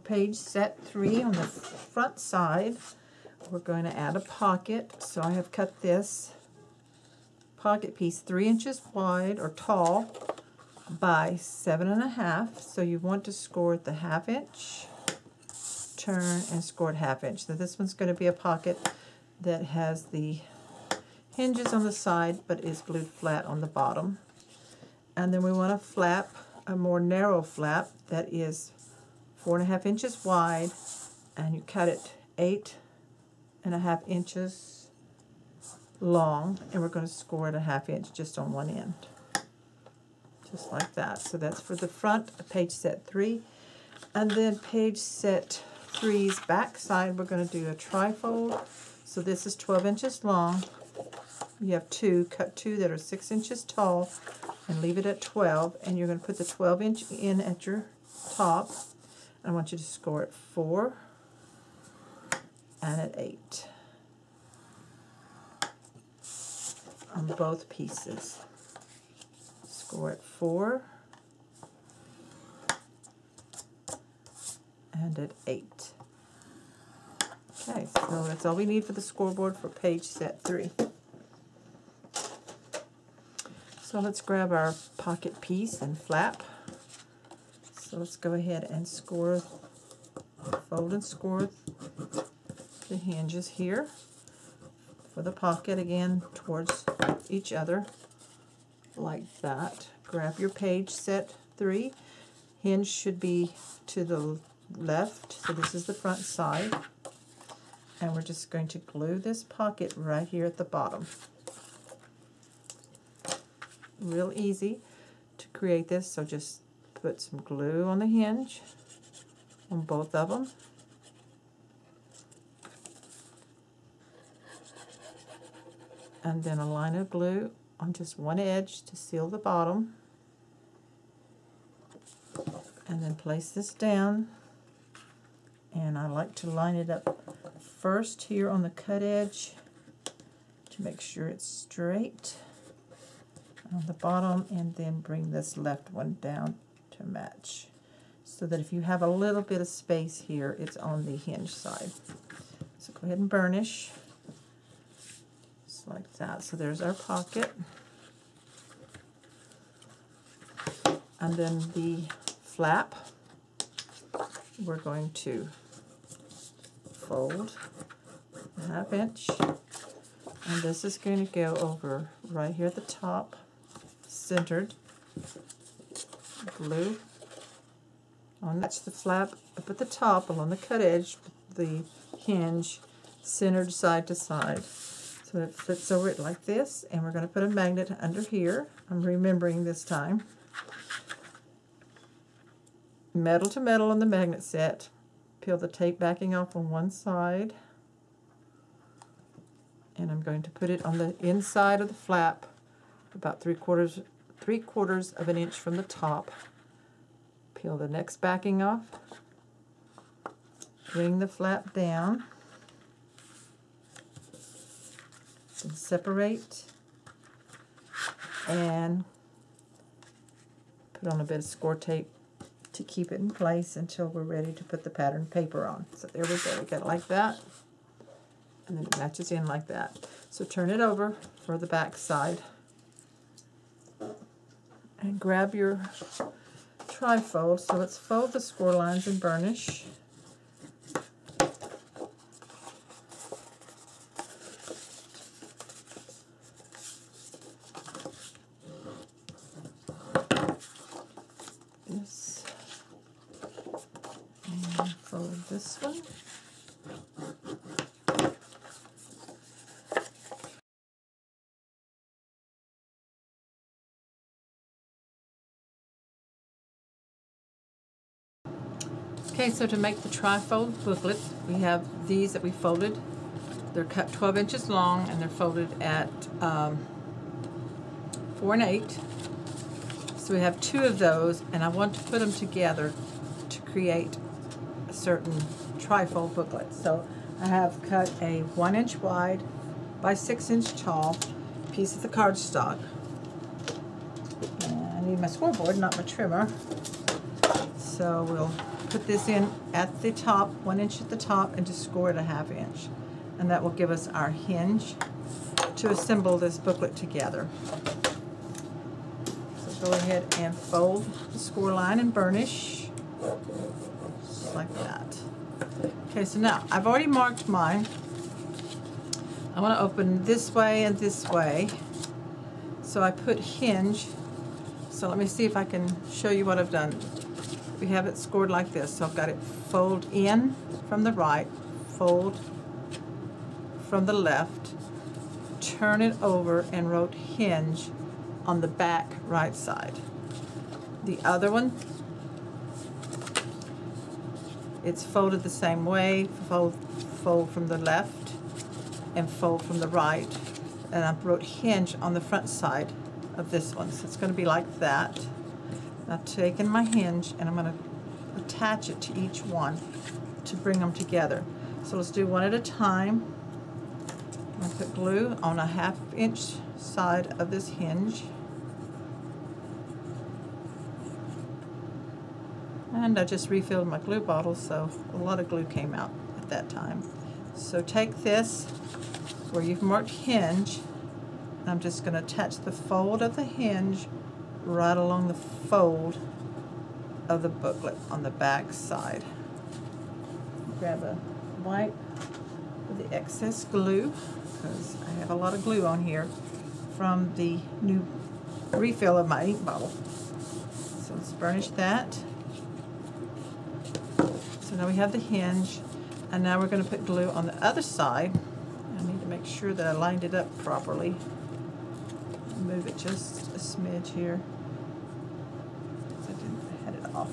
page set 3 on the front side, we're going to add a pocket. So I have cut this pocket piece 3 inches wide or tall by 7.5. So you want to score at the 1/2 inch, turn and score at 1/2 inch. So this one's going to be a pocket that has the hinges on the side but is glued flat on the bottom. And then we want a flap, a more narrow flap that is 4.5 inches wide, and you cut it 8.5 inches long, and we're going to score it a 1/2 inch just on one end, just like that. So that's for the front of page set 3. And then page set 3's back side, we're going to do a trifold. So this is 12 inches long. You have cut two that are 6 inches tall and leave it at 12, and you're going to put the 12 inch in at your top. I want you to score at 4 and at 8 on both pieces. Score at 4 and at 8. Okay, so that's all we need for the scoreboard for page set 3. So let's grab our pocket piece and flap. So let's go ahead and score, fold and score the hinges here for the pocket, again towards each other like that. Grab your page set 3. Hinge should be to the left, so this is the front side. And we're just going to glue this pocket right here at the bottom. Real easy to create this, so just put some glue on the hinge on both of them. And then a line of glue on just one edge to seal the bottom. And then place this down. And I like to line it up first here on the cut edge to make sure it's straight on the bottom, and then bring this left one down to match, so that if you have a little bit of space here, it's on the hinge side. So go ahead and burnish just like that. So there's our pocket, and then the flap we're going to fold a 1/2 inch, and this is going to go over right here at the top, centered. Glue on that's the flap up at the top along the cut edge, the hinge centered side to side, so it flips over it like this. And we're going to put a magnet under here. I'm remembering this time. Metal to metal on the magnet set. Peel the tape backing off on one side, and I'm going to put it on the inside of the flap, about 3/4 of an inch from the top. Peel the next backing off, bring the flap down, and separate, and put on a bit of score tape to keep it in place until we're ready to put the pattern paper on. So there we go, we got it like that, and then it matches in like that. So turn it over for the back side, and grab your trifold. So let's fold the score lines and burnish. This, and fold this one. Okay, so to make the trifold booklet, we have these that we folded. They're cut 12 inches long, and they're folded at 4 and 8. So we have 2 of those, and I want to put them together to create a certain trifold booklet. So I have cut a 1 inch wide by 6 inch tall piece of the cardstock. And I need my scoreboard, not my trimmer. So we'll put this in at the top, 1 inch at the top, and just score it 1/2 inch. And that will give us our hinge to assemble this booklet together. So go ahead and fold the score line and burnish, just like that. Okay, so now I've already marked mine. I want to open this way and this way. So I put hinge. So let me see if I can show you what I've done. We have it scored like this. So I've got it fold in from the right, fold from the left, turn it over, and wrote hinge on the back right side. The other one, it's folded the same way, fold from the left and fold from the right, and I wrote hinge on the front side of this one. So it's going to be like that. Now taking my hinge and I'm going to attach it to each one to bring them together. So let's do one at a time. I'm going to put glue on a 1/2 inch side of this hinge. And I just refilled my glue bottle, so a lot of glue came out at that time. So take this where you've marked hinge, and I'm just going to attach the fold of the hinge right along the fold of the booklet on the back side. Grab a wipe with the excess glue, because I have a lot of glue on here from the new refill of my ink bottle. So let's burnish that. So now we have the hinge, and now we're going to put glue on the other side. I need to make sure that I lined it up properly. Move it just a smidge here. I didn't head it off.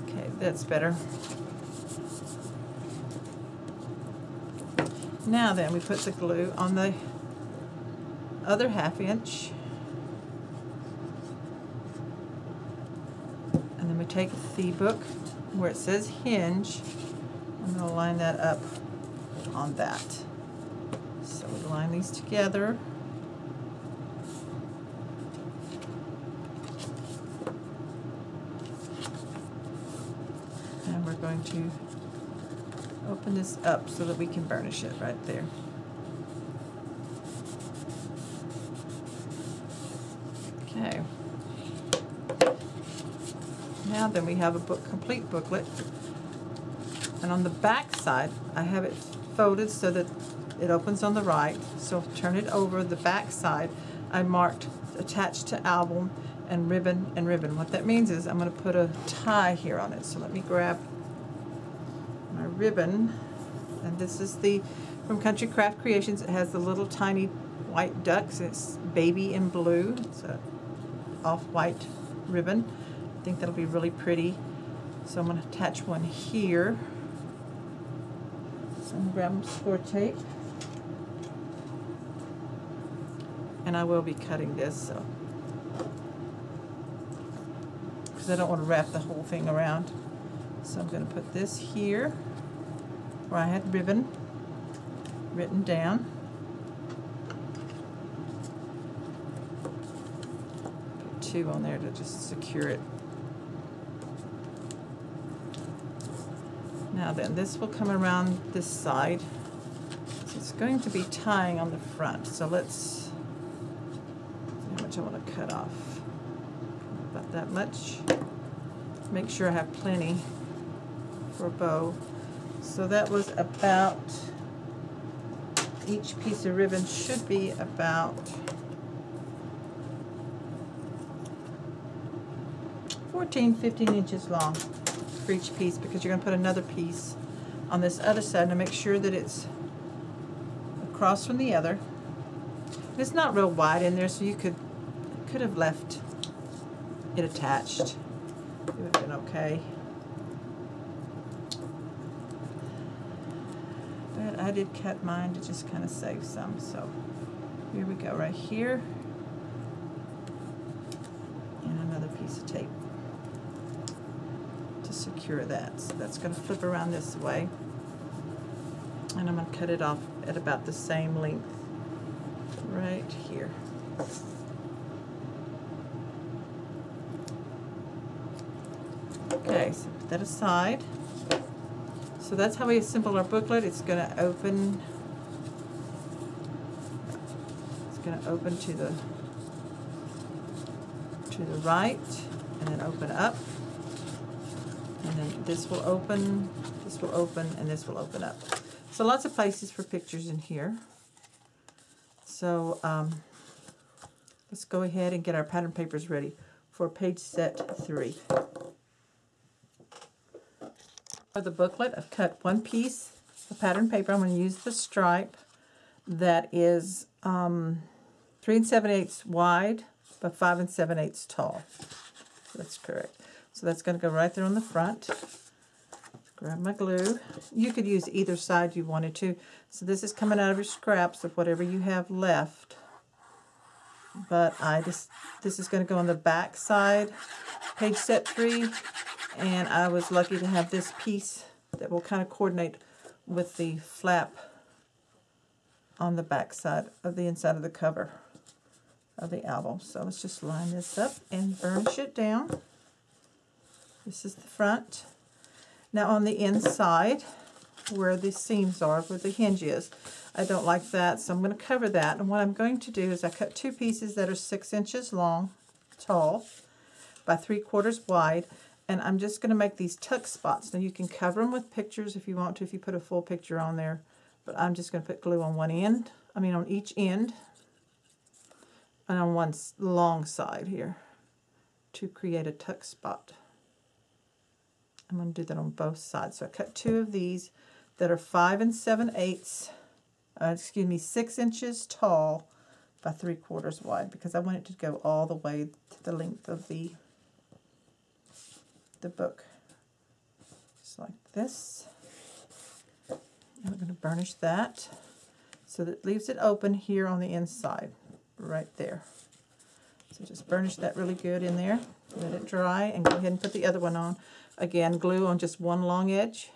Okay, that's better. Now then, we put the glue on the other 1/2 inch. And then we take the book where it says hinge. I'm going to line that up on that. So we line these together. And we're going to open this up so that we can burnish it right there. Okay. Now then, we have a complete booklet, and on the back side I have it folded so that it opens on the right. So turn it over. The back side I marked attached to album and ribbon and ribbon. What that means is I'm going to put a tie here on it. So let me grab my ribbon, and this is the from Country Craft Creations. It has the little tiny white ducks. It's baby in blue. It's a off-white ribbon. I think that'll be really pretty. So I'm going to attach one here. So I'm going to grab some score tape. And I will be cutting this, because I don't want to wrap the whole thing around. So I'm going to put this here where I had ribbon written down. Put 2 on there to just secure it. Now then, this will come around this side. So it's going to be tying on the front. So let's see how much I want to cut off. About that much. Make sure I have plenty for a bow. So that was about, each piece of ribbon should be about 14-15 inches long for each piece, because you're going to put another piece on this other side. Now make sure that it's across from the other. It's not real wide in there, so you could have left it attached. It would have been okay. But I did cut mine to just kind of save some. So here we go, right here, and another piece of tape to secure that. So that's going to flip around this way, and I'm going to cut it off at about the same length right here. Okay, so put that aside. So that's how we assemble our booklet. It's going to open. It's going to open to the right, and then open up, and then this will open, and this will open up. So lots of places for pictures in here. So let's go ahead and get our pattern papers ready for page set 3. For the booklet, I've cut one piece of pattern paper. I'm going to use the stripe that is 3 7/8 wide by 5 7/8 tall. That's correct. So that's going to go right there on the front. Grab my glue. You could use either side you wanted to. So this is coming out of your scraps of whatever you have left. But this is going to go on the back side, page set 3. And I was lucky to have this piece that will kind of coordinate with the flap on the back side of the inside of the cover of the album. So let's just line this up and burnish it down. This is the front. Now on the inside, where the seams are, where the hinge is, I don't like that, so I'm going to cover that. And what I'm going to do is I cut two pieces that are 6 inches long, tall, by 3/4 wide. And I'm just going to make these tuck spots. Now you can cover them with pictures if you want to, if you put a full picture on there. But I'm just going to put glue on one end, on each end, and on one long side here to create a tuck spot. I'm going to do that on both sides. So I cut two of these that are 5 7/8, 6 inches tall by 3/4 wide, because I want it to go all the way to the length of the book, just like this. And we're going to burnish that so that it leaves it open here on the inside, right there. So just burnish that really good in there, let it dry, and go ahead and put the other one on. Again, glue on just one long edge,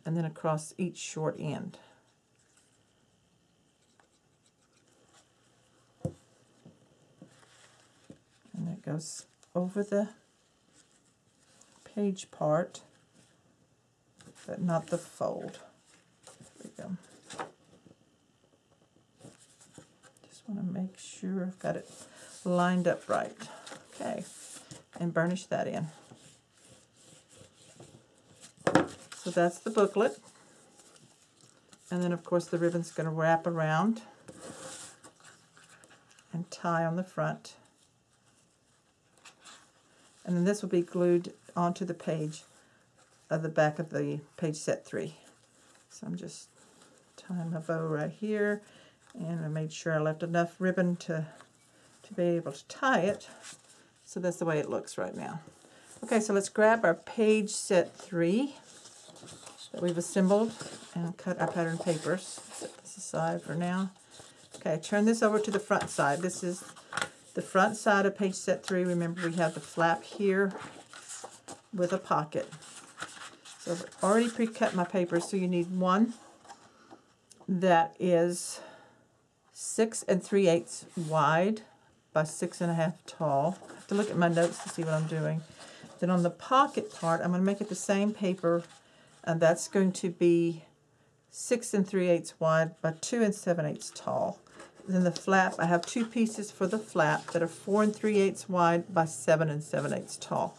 and then across each short end. And that goes over the page part, but not the fold. There we go. Just want to make sure I've got it lined up right. Okay, and burnish that in. So that's the booklet. And then of course the ribbon's going to wrap around and tie on the front. And then this will be glued onto the page of the back of the page set 3. So I'm just tying my bow right here, and I made sure I left enough ribbon to be able to tie it. So that's the way it looks right now. Okay, so let's grab our page set 3 that we've assembled and cut our pattern papers. Set this aside for now. Okay, turn this over to the front side. This is the front side of page set 3. Remember, we have the flap here with a pocket. So I've already pre-cut my papers, so you need one that is 6 3/8 wide by 6 1/2 tall. I have to look at my notes to see what I'm doing. Then on the pocket part, I'm going to make it the same paper, and that's going to be 6 3/8 wide by 2 7/8 tall. Then the flap, I have two pieces for the flap that are 4 3/8 wide by 7 7/8 tall.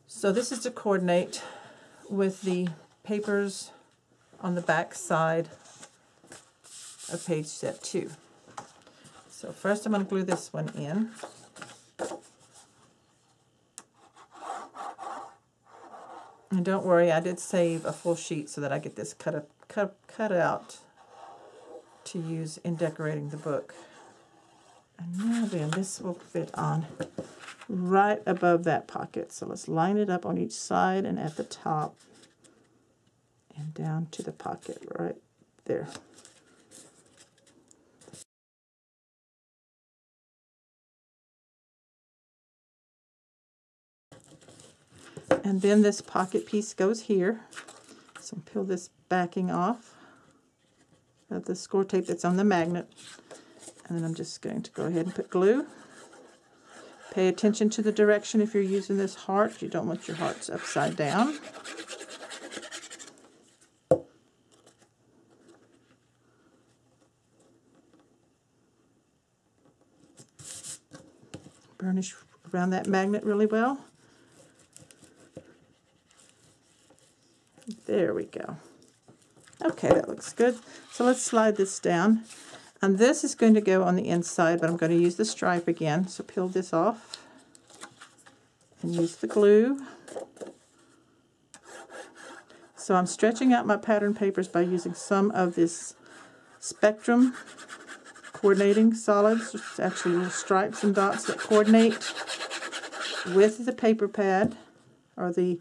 So this is to coordinate with the papers on the back side of page set 2. So first I'm going to glue this one in. And don't worry, I did save a full sheet so that I get this cut out to use in decorating the book. And now then, this will fit on right above that pocket. So let's line it up on each side and at the top and down to the pocket right there. And then this pocket piece goes here. So peel this backing off of the score tape that's on the magnet. And then I'm just going to go ahead and put glue. Pay attention to the direction if you're using this heart. You don't want your hearts upside down. Burnish around that magnet really well. There we go. Okay, that looks good. So let's slide this down. And this is going to go on the inside, but I'm going to use the stripe again. So peel this off and use the glue. So I'm stretching out my pattern papers by using some of this Spectrum coordinating solids. It's actually little stripes and dots that coordinate with the paper pad or the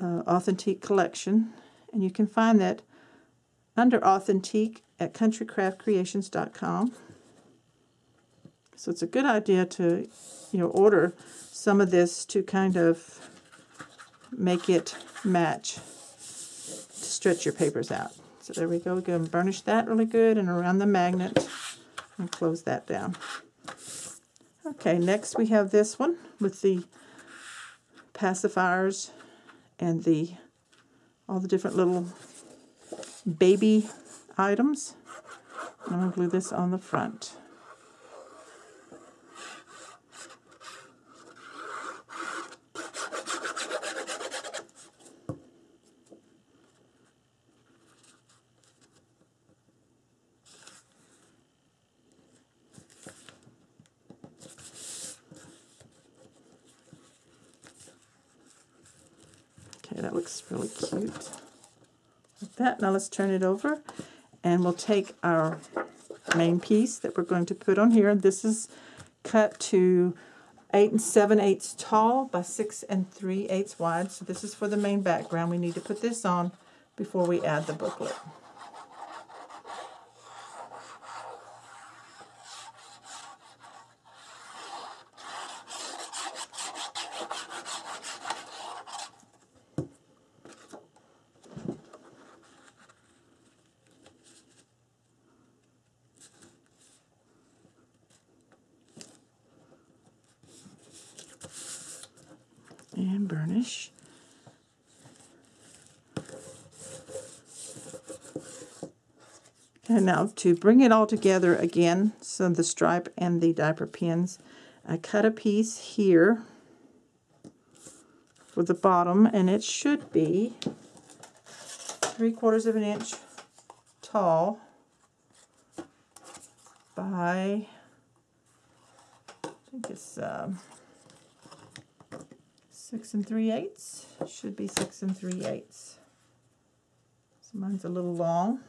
Authentique collection. And you can find that under Authentique at countrycraftcreations.com. So it's a good idea to, order some of this to kind of make it match, to stretch your papers out. So there we go. We're going to burnish that really good and around the magnet and close that down. Okay, next we have this one with the pacifiers and all the different little baby items. I'm going to glue this on the front. Okay, that looks really cute. Like that. Now let's turn it over and we'll take our main piece that we're going to put on here. This is cut to 8 7/8 tall by 6 3/8 wide. So this is for the main background. We need to put this on before we add the booklet. And burnish. And now to bring it all together again, so the stripe and the diaper pins, I cut a piece here for the bottom, and it should be 3/4 of an inch tall by, I think it's 6 3/8. Should be 6 3/8. So mine's a little long.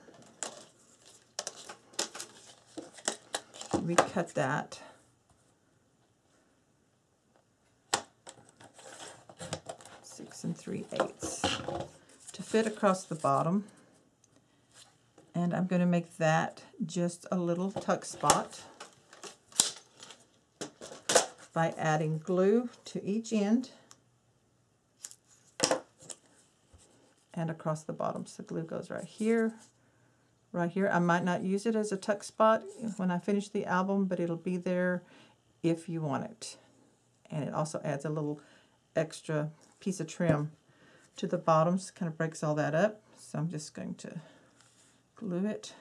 Recut that. 6 3/8 to fit across the bottom. And I'm going to make that just a little tuck spot by adding glue to each end and across the bottom. So glue goes right here, right here. I might not use it as a tuck spot when I finish the album, but it'll be there if you want it. And it also adds a little extra piece of trim to the bottoms, kind of breaks all that up. So I'm just going to glue it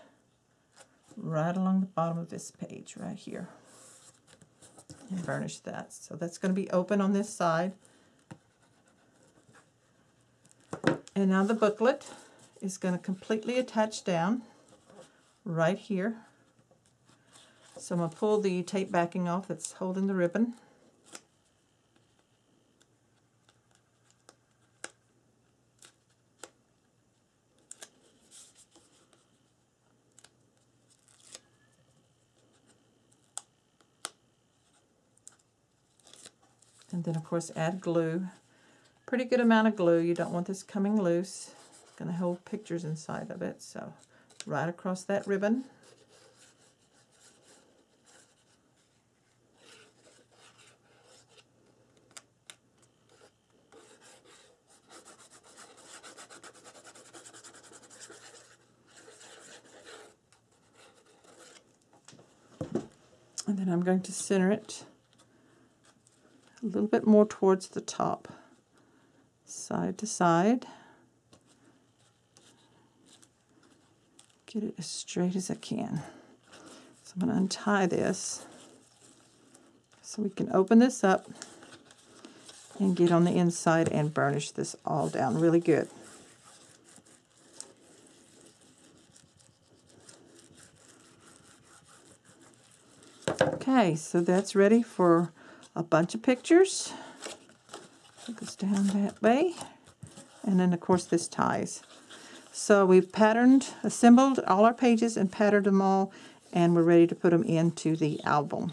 right along the bottom of this page right here and burnish that. So that's going to be open on this side. And now the booklet is going to completely attach down right here. So I'm going to pull the tape backing off that's holding the ribbon. And then of course add glue. Pretty good amount of glue. You don't want this coming loose. It's going to hold pictures inside of it. So right across that ribbon. And then I'm going to center it a little bit more towards the top, side to side. Get it as straight as I can. So I'm going to untie this so we can open this up and get on the inside and burnish this all down really good. Okay, so that's ready for a bunch of pictures. Put this down that way. And then, of course, this ties. So we've assembled all our pages and patterned them all, and we're ready to put them into the album.